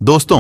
दोस्तों,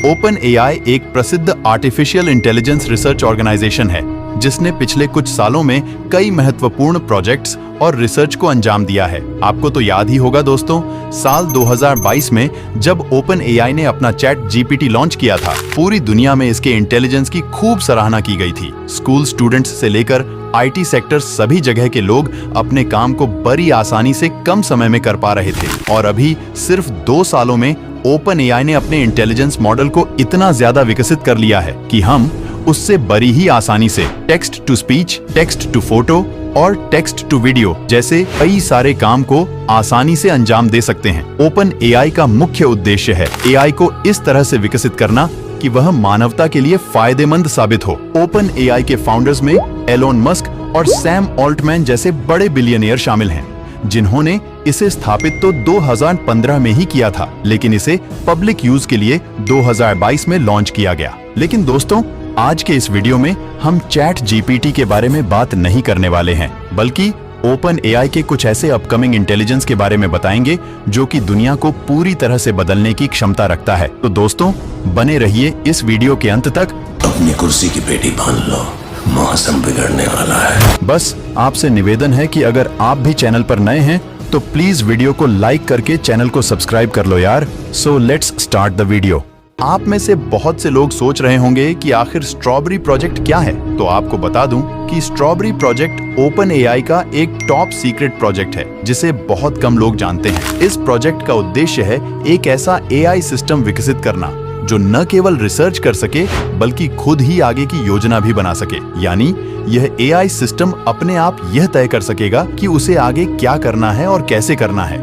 open AI एक प्रसिद्ध आर्टिफिशियल इंटेलिजेंस रिसर्च ऑर्गेनाइजेशन है जिसने पिछले कुछ सालों में कई महत्वपूर्ण प्रोजेक्ट्स और रिसर्च को अंजाम दिया है। आपको तो याद ही होगा दोस्तों, साल 2022 में जब ओपन एआई ने अपना चैट जीपीटी लॉन्च किया था, पूरी दुनिया में इसके इंटेलिजेंस की खूब सराहना की गई थी। स्कूल स्टूडेंट्स से लेकर आईटी सेक्टर सभी जगह के लोग अपने काम को बड़ी आसानी से कम समय में कर पा रहे थे। और अभी सिर्फ 2 सालों में ओपन एआई ने अपने इंटेलिजेंस मॉडल को इतना ज्यादा विकसित कर लिया है कि हम उससे बड़ी ही आसानी से text to speech, text to photo और टेक्स्ट टू वीडियो जैसे कई सारे काम को आसानी से अंजाम दे सकते हैं। ओपन एआई का मुख्य उद्देश्य है एआई को इस तरह से विकसित करना कि वह मानवता के लिए फायदेमंद साबित हो। ओपन एआई के फाउंडर्स में एलोन मस्क और सैम ऑल्टमैन जैसे बड़े बिलियनियर शामिल हैं, जिन्होंने इसे स्थापित तो 2015 में ही किया था, लेकिन इसे पब्लिक यूज के लिए 2022 में लॉन्च किया गया। लेकिन दोस्तों, आज के इस वीडियो में हम चैट जीपीटी के बारे में बात नहीं करने वाले हैं, बल्कि ओपन एआई के कुछ ऐसे अपकमिंग इंटेलिजेंस के बारे में बताएंगे जो कि दुनिया को पूरी तरह से बदलने की क्षमता रखता है। तो दोस्तों, बने रहिए इस वीडियो के अंत तक। अपनी कुर्सी की पेटी बांध लो, मौसम बिगड़ने वाला है। बस आपसे निवेदन है कि अगर आप भी चैनल पर नए हैं तो प्लीज वीडियो को लाइक करके चैनल को सब्सक्राइब कर लो यार। So let's start the video. आप में से बहुत से लोग सोच रहे होंगे कि आखिर स्ट्रॉबेरी प्रोजेक्ट क्या है, तो आपको बता दूं कि स्ट्रॉबेरी प्रोजेक्ट ओपन एआई का एक टॉप सीक्रेट प्रोजेक्ट है जिसे बहुत कम लोग जानते हैं। इस प्रोजेक्ट का उद्देश्य है एक ऐसा एआई सिस्टम विकसित करना जो न केवल रिसर्च कर सके बल्कि खुद ही आगे की योजना भी बना सके। यानी यह एआई सिस्टम अपने आप यह तय कर सकेगा कि उसे आगे क्या करना है और कैसे करना है।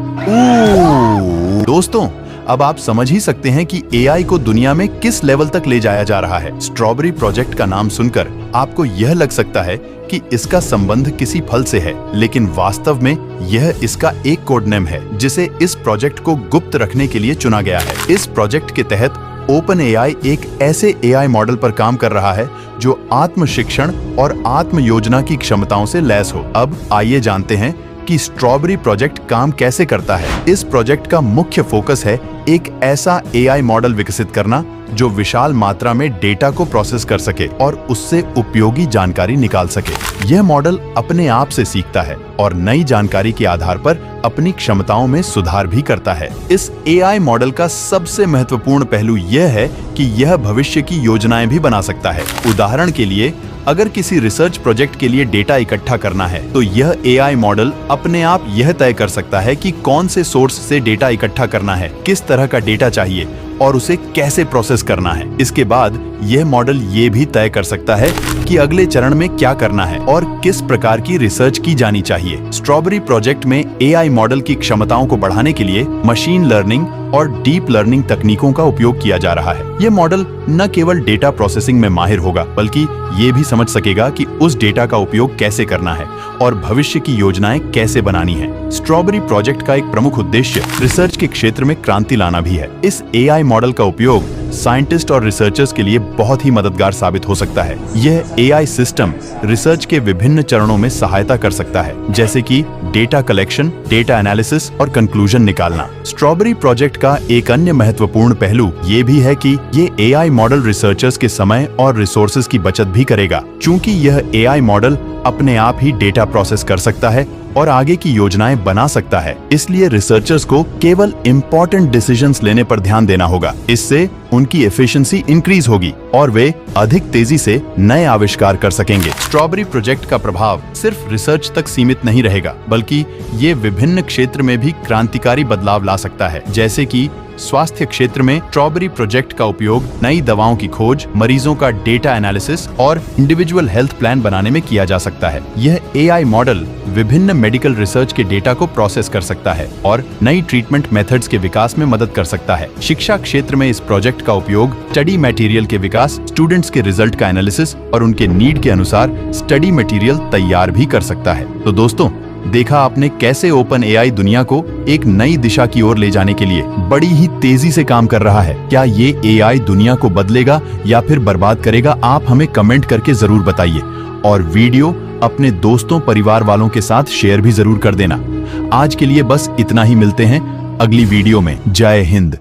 दोस्तों, अब आप समझ ही सकते हैं कि एआई को दुनिया में किस लेवल तक ले जाया जा रहा है। स्ट्रॉबेरी प्रोजेक्ट का नाम सुनकर आपको यह लग सकता है कि इसका संबंध किसी फल से है, लेकिन वास्तव में यह इसका एक कोड नेम है जिसे इस प्रोजेक्ट को गुप्त रखने के लिए चुना गया है। इस प्रोजेक्ट के तहत ओपन एआई एक ऐसे एआई मॉडल पर काम कर रहा है जो आत्म शिक्षण और आत्म योजना की क्षमताओं से लैस हो। अब आइए जानते हैं कि स्ट्रॉबेरी प्रोजेक्ट काम कैसे करता है। इस प्रोजेक्ट का मुख्य फोकस है एक ऐसा एआई मॉडल विकसित करना जो विशाल मात्रा में डेटा को प्रोसेस कर सके और उससे उपयोगी जानकारी निकाल सके। यह मॉडल अपने आप से सीखता है और नई जानकारी के आधार पर अपनी क्षमताओं में सुधार भी करता है। इस एआई मॉडल का सबसे महत्वपूर्ण पहलू यह है कि यह भविष्य की योजनाएं भी बना सकता है। उदाहरण के लिए, अगर किसी रिसर्च प्रोजेक्ट के लिए डेटा इकट्ठा करना है तो यह एआई मॉडल अपने आप यह तय कर सकता है कि कौन से सोर्स से डेटा इकट्ठा करना है, किस तरह का डेटा चाहिए और उसे कैसे प्रोसेस करना है। इसके बाद यह मॉडल ये भी तय कर सकता है कि अगले चरण में क्या करना है और किस प्रकार की रिसर्च की जानी चाहिए। स्ट्रॉबेरी प्रोजेक्ट में एआई मॉडल की क्षमताओं को बढ़ाने के लिए मशीन लर्निंग और डीप लर्निंग तकनीकों का उपयोग किया जा रहा है। यह मॉडल न केवल डेटा प्रोसेसिंग में माहिर होगा, बल्कि ये भी समझ सकेगा कि उस डेटा का उपयोग कैसे करना है और भविष्य की योजनाएं कैसे बनानी है। स्ट्रॉबेरी प्रोजेक्ट का एक प्रमुख उद्देश्य रिसर्च के क्षेत्र में क्रांति लाना भी है। इस एआई मॉडल का उपयोग साइंटिस्ट और रिसर्चर्स के लिए बहुत ही मददगार साबित हो सकता है। यह एआई सिस्टम रिसर्च के विभिन्न चरणों में सहायता कर सकता है, जैसे कि डेटा कलेक्शन, डेटा एनालिसिस और कंक्लूजन निकालना। स्ट्रॉबेरी प्रोजेक्ट का एक अन्य महत्वपूर्ण पहलू ये भी है कि ये एआई मॉडल रिसर्चर्स के समय और रिसोर्सेज की बचत भी करेगा, क्योंकि यह एआई मॉडल अपने आप ही डेटा प्रोसेस कर सकता है और आगे की योजनाएं बना सकता है। इसलिए रिसर्चर्स को केवल इम्पोर्टेंट डिसीजंस लेने पर ध्यान देना होगा। इससे उनकी एफिशिएंसी इंक्रीज होगी और वे अधिक तेजी से नए आविष्कार कर सकेंगे। स्ट्रॉबेरी प्रोजेक्ट का प्रभाव सिर्फ रिसर्च तक सीमित नहीं रहेगा, बल्कि ये विभिन्न क्षेत्र में भी क्रांतिकारी बदलाव ला सकता है। जैसे कि स्वास्थ्य क्षेत्र में स्ट्रॉबेरी प्रोजेक्ट का उपयोग नई दवाओं की खोज, मरीजों का डेटा एनालिसिस और इंडिविजुअल हेल्थ प्लान बनाने में किया जा सकता है। यह एआई मॉडल विभिन्न मेडिकल रिसर्च के डेटा को प्रोसेस कर सकता है और नई ट्रीटमेंट मेथड्स के विकास में मदद कर सकता है। शिक्षा क्षेत्र में इस प्रोजेक्ट का उपयोग स्टडी मटेरियल के विकास, स्टूडेंट्स के रिजल्ट का एनालिसिस और उनके नीड के अनुसार स्टडी मटेरियल तैयार भी कर सकता है। तो दोस्तों, देखा आपने कैसे ओपन एआई दुनिया को एक नई दिशा की ओर ले जाने के लिए बड़ी ही तेजी से काम कर रहा है। क्या ये एआई दुनिया को बदलेगा या फिर बर्बाद करेगा? आप हमें कमेंट करके जरूर बताइए और वीडियो अपने दोस्तों परिवार वालों के साथ शेयर भी जरूर कर देना। आज के लिए बस इतना ही, मिलते हैं अगली वीडियो में। जय हिंद।